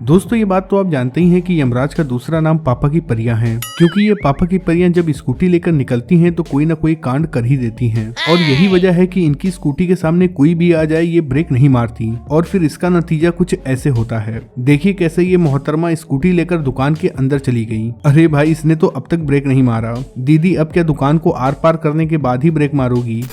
दोस्तों ये बात तो आप जानते ही हैं कि यमराज का दूसरा नाम पापा की परियां है, क्योंकि ये पापा की परियां जब स्कूटी लेकर निकलती हैं तो कोई ना कोई कांड कर ही देती हैं और यही वजह है कि इनकी स्कूटी के सामने कोई भी आ जाए ये ब्रेक नहीं मारती और फिर इसका नतीजा कुछ ऐसे होता है। देखिए कैसे ये मोहतरमा स्कूटी लेकर दुकान के अंदर चली गई। अरे भाई इसने तो अब तक ब्रेक नहीं मारा। दीदी अब क्या दुकान को आर पार करने के बाद ही ब्रेक मारोगी?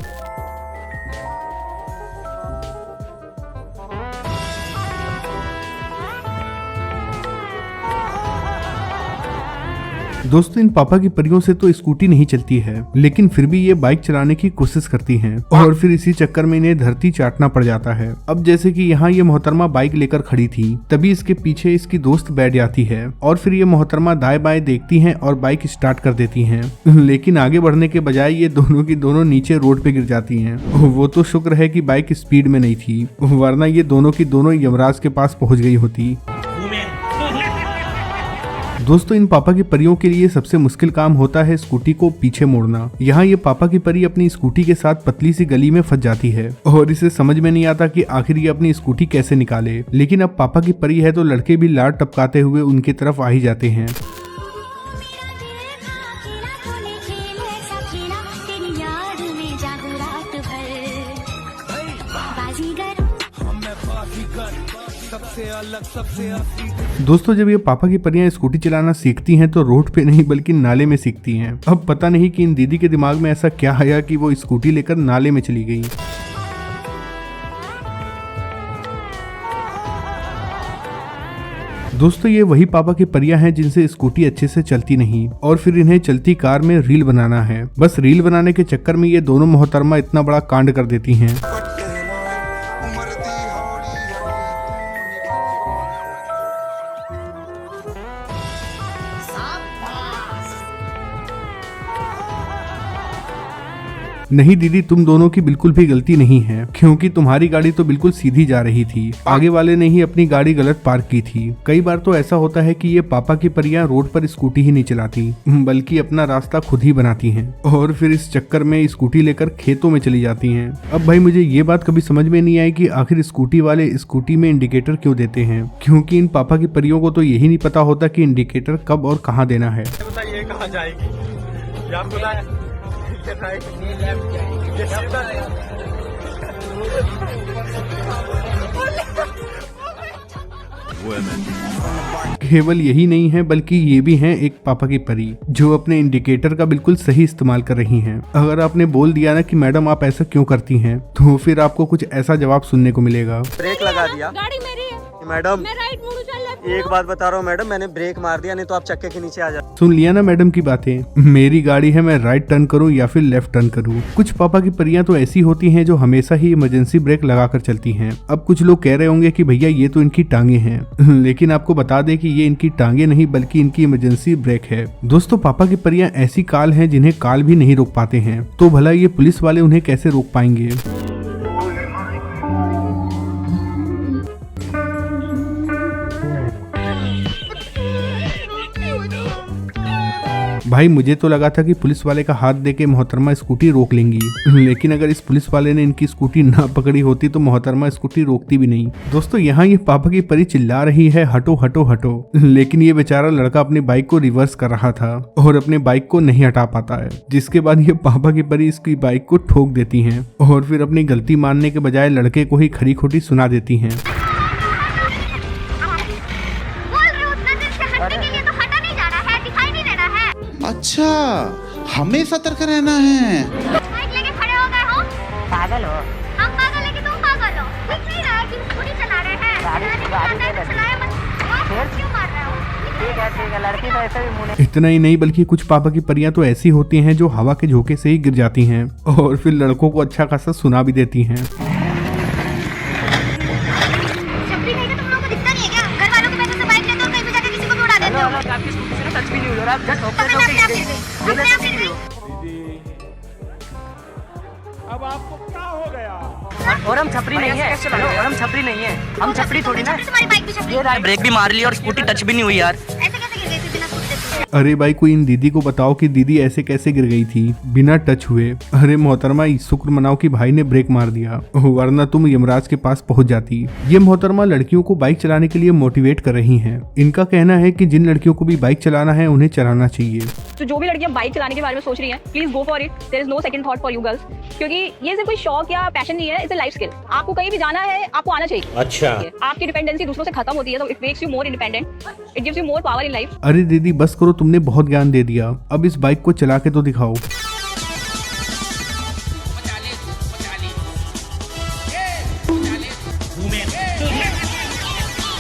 दोस्तों इन पापा की परियों से तो स्कूटी नहीं चलती है, लेकिन फिर भी ये बाइक चलाने की कोशिश करती हैं और फिर इसी चक्कर में इन्हें धरती चाटना पड़ जाता है। अब जैसे कि यहाँ ये मोहतरमा बाइक लेकर खड़ी थी, तभी इसके पीछे इसकी दोस्त बैठ जाती है और फिर ये मोहतरमा दाएं बाएं देखती हैं और बाइक स्टार्ट कर देती हैं, लेकिन आगे बढ़ने के बजाय ये दोनों की दोनों नीचे रोड पे गिर जाती हैं। वो तो शुक्र है कि बाइक स्पीड में नहीं थी, वरना ये दोनों की दोनों यमराज के पास पहुंच गई होती। दोस्तों इन पापा की परियों के लिए सबसे मुश्किल काम होता है स्कूटी को पीछे मोड़ना। यहाँ ये पापा की परी अपनी स्कूटी के साथ पतली सी गली में फंस जाती है और इसे समझ में नहीं आता कि आखिर ये अपनी स्कूटी कैसे निकाले, लेकिन अब पापा की परी है तो लड़के भी लाड टपकाते हुए उनकी तरफ आ ही जाते हैं। दोस्तों जब ये पापा की परियां स्कूटी चलाना सीखती हैं तो रोड पे नहीं बल्कि नाले में सीखती हैं। अब पता नहीं कि इन दीदी के दिमाग में ऐसा क्या आया कि वो स्कूटी लेकर नाले में चली गई। दोस्तों ये वही पापा की परियां हैं जिनसे स्कूटी अच्छे से चलती नहीं और फिर इन्हें चलती कार में रील बनाना है। बस रील बनाने के चक्कर में ये दोनों मोहतरमा इतना बड़ा कांड कर देती हैं। नहीं दीदी तुम दोनों की बिल्कुल भी गलती नहीं है, क्योंकि तुम्हारी गाड़ी तो बिल्कुल सीधी जा रही थी, आगे वाले ने ही अपनी गाड़ी गलत पार्क की थी। कई बार तो ऐसा होता है कि ये पापा की परियां रोड पर स्कूटी ही नहीं चलाती बल्कि अपना रास्ता खुद ही बनाती हैं और फिर इस चक्कर में स्कूटी लेकर खेतों में चली जाती हैं। अब भाई मुझे ये बात कभी समझ में नहीं आई कि आखिर स्कूटी वाले स्कूटी में इंडिकेटर क्यों देते हैं, क्योंकि इन पापा की परियों को तो यही नहीं पता होता कि इंडिकेटर कब और कहाँ देना है। केवल यही नहीं है बल्कि ये भी हैं एक पापा की परी जो अपने इंडिकेटर का बिल्कुल सही इस्तेमाल कर रही हैं। अगर आपने बोल दिया ना कि मैडम आप ऐसा क्यों करती हैं, तो फिर आपको कुछ ऐसा जवाब सुनने को मिलेगा। ब्रेक लगा दिया गाड़ी मेरी है मैडम, मैं राइट मुड़ू चल रहा। एक बात बता रहा हूँ मैडम, मैंने ब्रेक मार दिया, नहीं तो आप चक्के के नीचे आ जाओ। सुन लिया ना मैडम की बातें, मेरी गाड़ी है, मैं राइट टर्न करूँ या फिर लेफ्ट टर्न करूँ। कुछ पापा की परियां तो ऐसी होती हैं जो हमेशा ही इमरजेंसी ब्रेक लगा कर चलती हैं। अब कुछ लोग कह रहे होंगे कि भैया ये तो इनकी टांगे हैं, लेकिन आपको बता दें कि ये इनकी टांगे नहीं बल्कि इनकी इमरजेंसी ब्रेक है। दोस्तों पापा की परियां ऐसी काल हैं जिन्हें काल भी नहीं रोक पाते हैं, तो भला ये पुलिस वाले उन्हें कैसे रोक पाएंगे। भाई मुझे तो लगा था कि पुलिस वाले का हाथ देके मोहतरमा स्कूटी रोक लेंगी, लेकिन अगर इस पुलिस वाले ने इनकी स्कूटी ना पकड़ी होती तो मोहतरमा स्कूटी रोकती भी नहीं। दोस्तों यहाँ ये पापा की परी चिल्ला रही है हटो हटो हटो, लेकिन ये बेचारा लड़का अपनी बाइक को रिवर्स कर रहा था और अपने बाइक को नहीं हटा पाता है, जिसके बाद ये पापा की परी इसकी बाइक को ठोक देती है और फिर अपनी गलती मानने के बजाय लड़के को ही खरी खोटी सुना देती है। अच्छा हमें सतर्क रहना है। लेके खड़े हो गए हो? पागल हो? हम पागल है कि तुम पागल हो? दिख नहीं रहा है कि स्कूटी चला रहे हैं? क्यों मार रहे हो? ठीक है लड़की तो ऐसे भी मुंह। इतना ही नहीं बल्कि कुछ पापा की परियां तो ऐसी होती हैं जो हवा के झोंके से ही गिर जाती हैं और फिर लड़कों को अच्छा खासा सुना भी देती हैं। अब आपको क्या हो गया? और हम छपरी नहीं है, और हम छपरी नहीं है, हम छपरी थोड़ी ना। तुम्हारी बाइक भी छपरी। ब्रेक भी मार लिया और स्कूटी टच भी नहीं हुई यार। ऐसे कैसे गिर गई थी बिना स्कूटी देखे? अरे भाई कोई इन दीदी को बताओ कि दीदी ऐसे कैसे गिर गई थी बिना टच हुए। अरे मोहतरमा शुक्र मनाओ कि भाई ने ब्रेक मार दिया, वरना तुम यमराज के पास पहुंच जाती। ये मोहतरमा लड़कियों को बाइक चलाने के लिए मोटिवेट कर रही हैं। इनका कहना है कि जिन लड़कियों को भी बाइक चलाना है उन्हें चलाना चाहिए। तो जो भी लड़कियां बाइक चलाने के बारे में सोच रही हैं, please go for it. There is no second thought for you girls, क्योंकि ये सिर्फ कोई शौक या पैशन नहीं है, इट्स अ लाइफ स्किल। आपको कहीं भी जाना है, आपको आना चाहिए। अच्छा, आपकी डिपेंडेंसी दूसरों से खत्म होती है, तो it makes you more independent, it gives you more power in life. अरे दीदी बस करो, तुमने बहुत ज्ञान दे दिया, अब इस बाइक को चला के तो दिखाओ।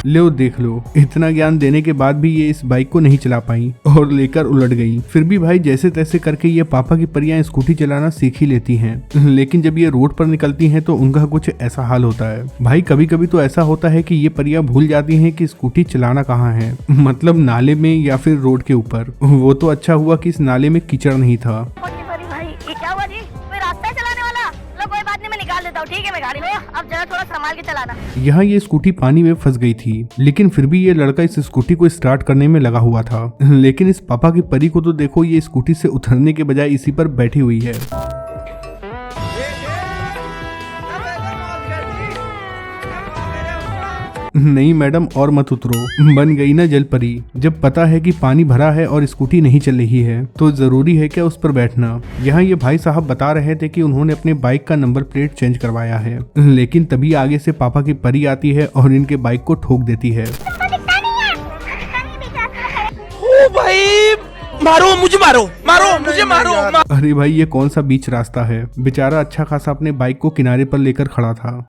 लो देख लो, इतना ज्ञान देने के बाद भी ये इस बाइक को नहीं चला पाई और लेकर उलट गई। फिर भी भाई जैसे तैसे करके ये पापा की परियां स्कूटी चलाना सीख ही लेती हैं, लेकिन जब ये रोड पर निकलती हैं तो उनका कुछ ऐसा हाल होता है। भाई कभी कभी तो ऐसा होता है कि ये परियां भूल जाती हैं कि स्कूटी चलाना कहाँ है, मतलब नाले में या फिर रोड के ऊपर। वो तो अच्छा हुआ कि इस नाले में कीचड़ नहीं था। भाई ये क्या हुआ जी? कोई रास्ता है चलाने वाला? लो कोई बात नहीं, मैं निकाल देता हूँ। ठीक है, मैं गाड़ी लो, अब जरा थोड़ा संभाल के चलाना। यहाँ ये स्कूटी पानी में फंस गई थी, लेकिन फिर भी ये लड़का इस स्कूटी को स्टार्ट करने में लगा हुआ था। लेकिन इस पापा की परी को तो देखो, ये स्कूटी से उतरने के बजाय इसी पर बैठी हुई है। नहीं मैडम और मत उतरो, बन गई ना जल परी। जब पता है कि पानी भरा है और स्कूटी नहीं चल रही है तो जरूरी है क्या उस पर बैठना। यहाँ ये भाई साहब बता रहे थे कि उन्होंने अपने बाइक का नंबर प्लेट चेंज करवाया है, लेकिन तभी आगे से पापा की परी आती है और इनके बाइक को ठोक देती है। ओ भाई मारो मुझे, मारो मुझे, मारो। अरे भाई ये कौन सा बीच रास्ता है, बेचारा अच्छा खासा अपने बाइक को किनारे पर लेकर खड़ा था।